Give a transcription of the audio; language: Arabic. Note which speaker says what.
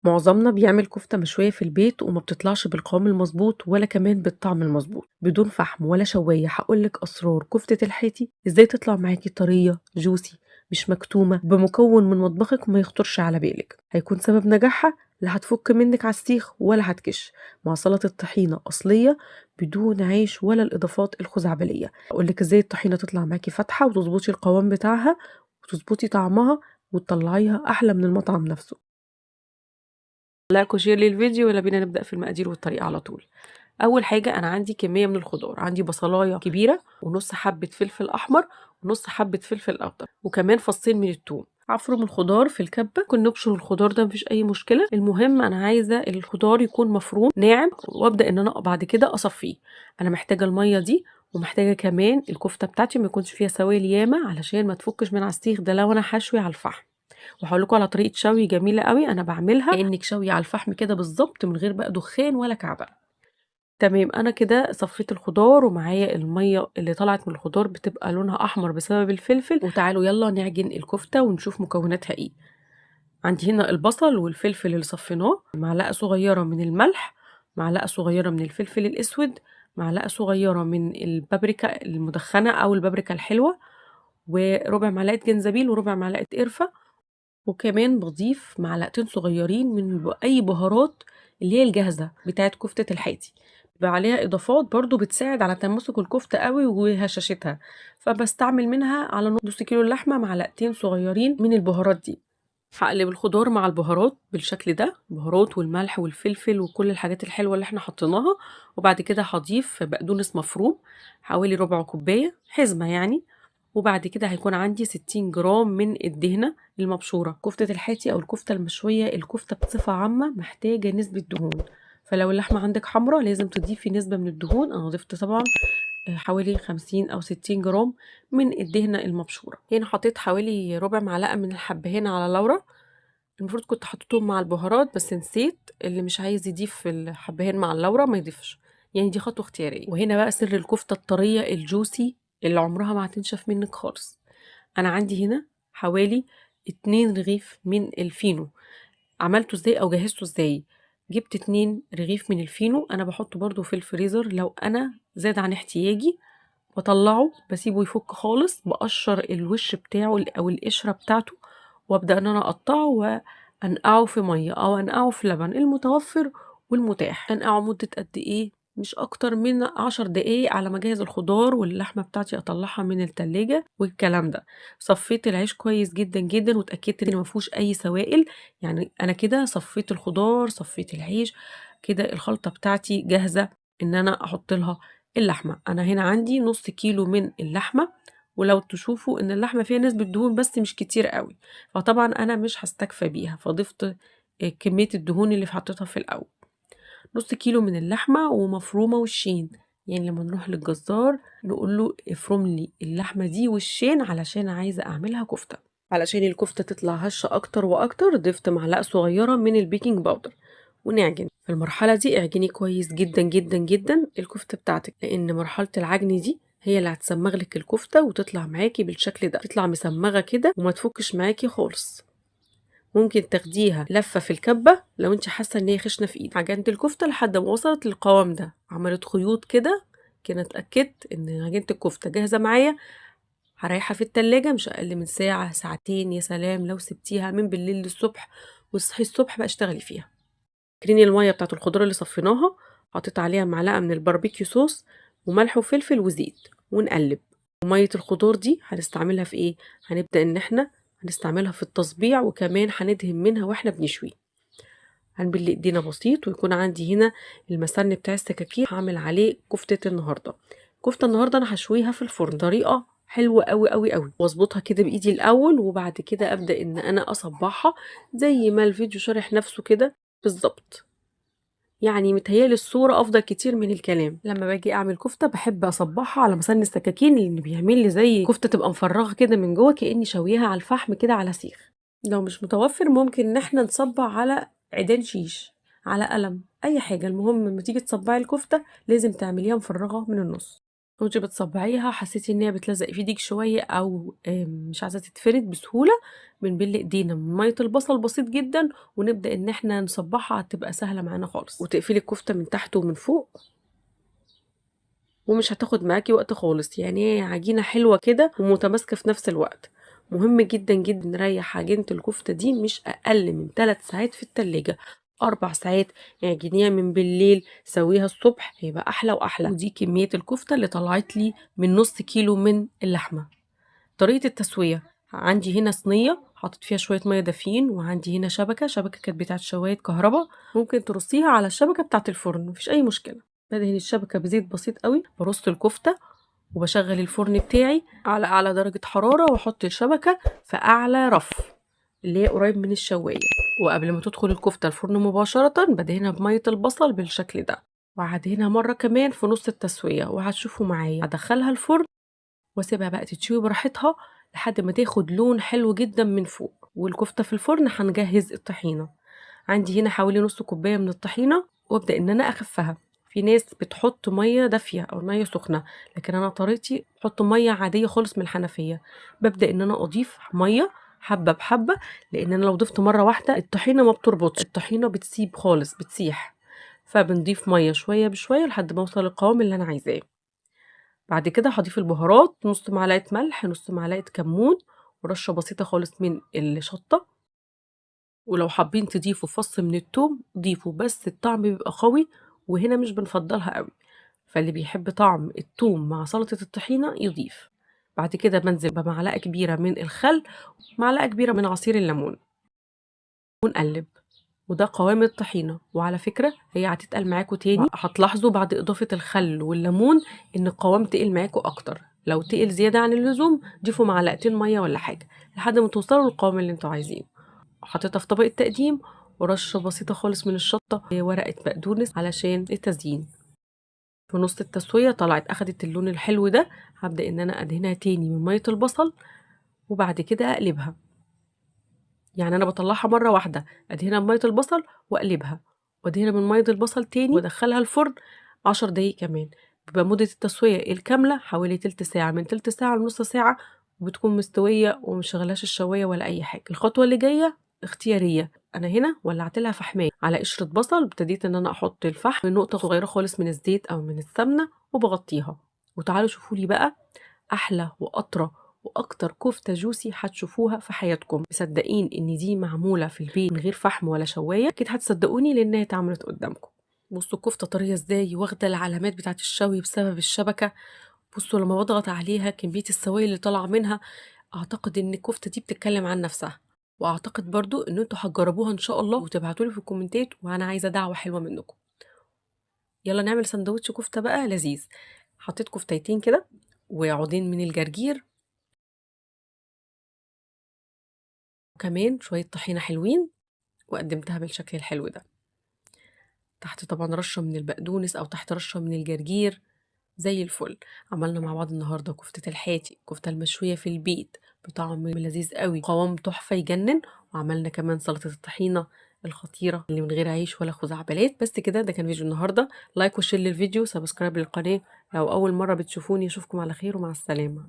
Speaker 1: معظمنا بيعمل كفتة مشوية في البيت وما بتطلعش بالقوام المظبوط ولا كمان بالطعم المظبوط بدون فحم ولا شواية. هقولك أسرار كفتة الحيتي ازاي تطلع معاكي طرية جوسي مش مكتومة بمكون من مطبخك ما يخطرش على بالك. هيكون سبب نجاحها لا هتفك منك على السيخ ولا هتكش، مع سلطة طحينة أصلية بدون عيش ولا الإضافات الخزعبلية. هقولك ازاي الطحينة تطلع معاكي فاتحة وتظبطي القوام بتاعها وتظبطي طعمها وتطلعيها أحلى من المطعم نفسه. لايك وشير للفيديو، يلا بينا نبدأ في المقادير والطريقة على طول. أول حاجة أنا عندي كمية من الخضار، عندي بصلاية كبيرة ونص حبة فلفل أحمر ونص حبة فلفل أخضر وكمان فصين من الثوم. هفرم الخضار في الكبة، ممكن نبشر الخضار ده مفيش أي مشكلة، المهم أنا عايزة الخضار يكون مفروم ناعم وأبدأ إن أنا بعد كده أصفيه. أنا محتاجة المية دي ومحتاجة كمان الكفتة بتاعتي ما يكونش فيها سوائل ياما علشان ما تفكش من على السيخ ده لو أنا حشوي على الفحم. وهقول لكم على طريقه شوي جميله قوي انا بعملها كانك شوي على الفحم كده بالظبط من غير بقى دخان ولا كعبه. تمام، انا كده صفيت الخضار ومعايا الميه اللي طلعت من الخضار بتبقى لونها احمر بسبب الفلفل. وتعالوا يلا نعجن الكفته ونشوف مكوناتها ايه. عندي هنا البصل والفلفل اللي صفيناه، معلقه صغيره من الملح، معلقه صغيره من الفلفل الاسود، معلقه صغيره من البابريكا المدخنه او البابريكا الحلوه، وربع معلقه جنزبيل وربع معلقه قرفه، وكمان باضيف معلقتين صغيرين من أي بهارات اللي هي الجاهزة بتاعة كفتة الحاتي، بيبقى عليها إضافات برضو بتساعد على تماسك الكفتة قوي وهشاشتها، فبستعمل منها على نص كيلو اللحمة معلقتين صغيرين من البهارات دي. هقلب الخضار مع البهارات بالشكل ده، البهارات والملح والفلفل وكل الحاجات الحلوة اللي احنا حطيناها، وبعد كده هضيف بقدونس مفروم حوالي ربع كوباية حزمة يعني، وبعد كده هيكون عندي 60 جرام من الدهنة المبشورة. كفتة الحاتي أو الكفتة المشوية، الكفتة بصفة عامة محتاجة نسبة دهون، فلو اللحمة عندك حمرا لازم تضيفي نسبة من الدهون. أنا ضفت طبعا حوالي 50 أو 60 جرام من الدهنة المبشورة. هنا حطيت حوالي ربع معلقة من الحبهان على لورا، المفروض كنت حطيتهم مع البهارات بس نسيت، اللي مش عايز يضيف الحبهان مع اللورا ما يضيفش، يعني دي خطوة اختيارية. وهنا بقى سر الكفتة الطرية الجوسي اللي عمرها ما هتنشف منك خالص. انا عندي هنا حوالي 2 رغيف من الفينو. عملته ازاي او جهزته ازاي؟ جبت 2 رغيف من الفينو، انا بحطه برضو في الفريزر لو انا زاد عن احتياجي، بطلعه بسيبه يفك خالص، بقشر الوش بتاعه او القشرة بتاعته وابدأ ان انا اقطعه وانقعه في مية او انقعه في لبن المتوفر والمتاح. انقعه مدة قد ايه؟ مش اكتر من 10 دقايق على ما اجهز الخضار واللحمة بتاعتي اطلعها من التلاجة والكلام ده. صفيت العيش كويس جدا جدا واتأكدت ان مفيهوش اي سوائل، يعني انا كده صفيت الخضار صفيت العيش، كده الخلطة بتاعتي جاهزة ان انا احط لها اللحمة. انا هنا عندي نص كيلو من اللحمة، ولو تشوفوا ان اللحمة فيها نسبة دهون بس مش كتير قوي، فطبعا انا مش هستكفى بيها فضفت كمية الدهون اللي حطيتها في الاول. نص كيلو من اللحمة ومفرومة وشين، يعني لما نروح للجزار نقول له افرم لي اللحمة دي وشين علشان عايزة اعملها كفتة. علشان الكفتة تطلع هشة اكتر واكتر ضفت معلقة صغيرة من البيكنج باودر ونعجن. في المرحلة دي اعجني كويس جدا جدا جدا الكفتة بتاعتك، لان مرحلة العجن دي هي اللي هتسمغ لك الكفتة وتطلع معاكي بالشكل ده، تطلع مسمغة كده وما تفكش معاكي خالص. ممكن تاخديها لفة في الكبة لو انت حاسة ان هي خشنة في ايدك. عجنت الكفتة لحد ما وصلت للقوام ده، عملت خيوط كده، كده اتأكدت ان عجينة الكفتة جاهزة معايا. هريحها في التلاجة مش اقل من ساعة ساعتين، يا سلام لو سبتيها من بالليل للصبح وتصحي الصبح بقى اشتغلي فيها. كريني المية بتاعت الخضار اللي صفيناها، حطيت عليها معلقة من الباربيكيو صوص وملح وفلفل وزيت ونقلب. ومية الخضار دي هنستعملها في ايه؟ هنبدأ ان احنا هنستعملها في التصبيع وكمان هندهن منها واحنا بنشوي. هنبل ايدينا بسيط، ويكون عندي هنا المسن بتاع السكاكين هعمل عليه كفتة النهاردة. كفتة النهاردة انا هشويها في الفرن طريقة حلوة قوي قوي قوي، واظبطها كده بايدي الاول وبعد كده ابدا ان انا اصبعها زي ما الفيديو شارح نفسه كده بالظبط. يعني متهيالي الصورة أفضل كتير من الكلام. لما باجي أعمل كفتة بحب أصبعها على مسن السكاكين لأن بيعمل لي زي كفتة تبقى مفرغة كده من جوه كأني شويها على الفحم كده على سيخ. لو مش متوفر ممكن إن احنا نصبع على عيدان شيش، على قلم، أي حاجة، المهم لما تيجي تصبعي الكفتة لازم تعمليها مفرغة من النص. وأنتِ بتصبّعيها حسيتِ إن هي بتلزق في إيدِك شوية أو مش عايزة تتفرد بسهولة، بنبِل إيدينا من مَيّة البصل بسيط جدًا، ونبدأ إن إحنا نصبّعها هتبقى سهلة معانا خالص، وتقفلي الكفتة من تحت ومن فوق، ومش هتاخد معاكِ وقت خالص، يعني هي عجينة حلوة كده ومتماسكة في نفس الوقت. مهم جدًا، جدًا نريّح عجينة الكفتة دي مش أقل من 3 ساعات في التلاجة، 4 ساعات، اعجنيها من بالليل، سويها الصبح، هيبقى أحلى وأحلى. ودي كمية الكفتة اللي طلعت لي من نُص كيلو من اللحمة. طريقة التسوية: عندي هنا صينية حطيت فيها شوية مَيّة دافيين، وعندي هنا شبكة كانت بتاعة شواية كهربا، ممكن ترصيها على الشبكة بتاعة الفرن، ما فيش أي مشكلة. بادهن الشبكة بزيت بسيط أوي، بارص الكفتة، وباشغّل الفرن بتاعي على أعلى درجة حرارة، وأحط الشبكة في أعلى رف اللي هي قريب من الشواية، وقبل ما تدخل الكفتة الفرن مباشرةً بادهنها بمَيّة البصل بالشكل ده، وهادهنها مرة كمان في نُص التسوية، وهتشوفوا معايا هادخّلها الفرن واسيبها بقى تتشوي براحتها لحد ما تاخد لون حلو جدًا من فوق. والكفتة في الفرن هنجهّز الطحينة. عندي هنا حوالي نُص كوباية من الطحينة، وابدأ إن أنا أخفّها. في ناس بتحط مَيّة دافية أو مَيّة سخنة، لكن أنا طريقتي باحط مَيّة عادية خالص من الحنفية. بابدأ إن أنا أضيف مَيّة حبّة بحبّة، لإن أنا لو ضِفت مرّة واحدة الطحينة ما بتربطش، الطحينة بتسيب خالص، بتسيح. فبنضيف مَيّة شوية بشوية لحد ما أوصل للقوام اللي أنا عايزاه. بعد كده هاضيف البهارات، نُص معلقة ملح، نُص معلقة كمون، ورشة بسيطة خالص من الشطة، ولو حابين تضيفوا فص من التوم ضيفوا، بس الطعم بيبقى قوي وهنا مش بنفضّلها أوي، فاللي بيحب طعم التوم مع سلطة الطحينة يضيف. بعد كده بانزل بمعلقة كبيرة من الخل، ومعلقة كبيرة من عصير الليمون، ونقلّب. وده قوام الطحينة. وعلى فكرة هي هتتقل معاكم تاني، هتلاحظوا بعد إضافة الخل والليمون إن القوام تقل معاكم أكتر. لو تقل زيادة عن اللزوم ضيفوا معلقتين مية والّا حاجة لحد ما توصلوا للقوام اللي انتوا عايزينه. حطيتها في طبق التقديم، ورشة بسيطة خالص من الشطة وورقة بقدونس علشان التزيين. في نص التسوية طلعت أخدت اللون الحلو ده، هابدأ إن أنا أدهنها تاني من مَيّة البصل، وبعد كده أقلبها. يعني أنا باطلّعها مرّة واحدة، أدهنها بمَيّة البصل وأقلبها، وأدهنها من مَيّة البصل تاني وأدخّلها الفرن 10 دقايق كمان. بيبقى مدة التسوية الكاملة حوالي تِلت ساعة، من تِلت ساعة لنُص ساعة، وبتكون مستوية وما باشغّلهاش الشواية ولا أي حاجة. الخطوة اللي جاية اختيارية، أنا هنا ولّعت لها فحماية على قشرة بصل، وابتديت إن أنا أحط الفحم نقطة صغيرة خالص من الزيت أو من السمنة وباغطّيها. وتعالوا شوفوا لي بقى أحلى وأطرى وأكتر كفتة جوسي هتشوفوها في حياتكم. مصدقين إن دي معمولة في البيت من غير فحم ولا شواية؟ أكيد هتصدقوني لأنها اتعملت قدامكم. بصوا الكفتة طرية ازاي، واخدة العلامات بتاعة الشوي بسبب الشبكة. بصوا لما بضغط عليها كمية السوائل اللي طالعة منها، أعتقد إن الكفتة دي بتتكلم عن نفسها. وأعتقد برضو إن انتوا هتجربوها إن شاء الله وتبعتولي في الكومنتات، وأنا عايزة دعوة حلوة منكم. يلا نعمل سندوتش كفتة بقى لذيذ. حطيت كفتيتين كده وعودين من الجرجير، وكمان شوية طحينة حلوين، وقدمتها بالشكل الحلو ده. تحت طبعا رشة من البقدونس أو تحت رشة من الجرجير، زي الفل. عملنا مع بعض النهاردة كفتة الحاتي، الكفتة المشوية في البيت بطعم لذيذ قوي، قوام تحفة يجنن. وعملنا كمان سلطة الطحينة الخطيرة اللي من غير عيش ولا خزعبلات. بس كده، ده كان فيديو النهاردة. لايك وشير للفيديو، سبسكرايب للقناة لو أول مرة بتشوفوني. أشوفكم على خير ومع السلامة.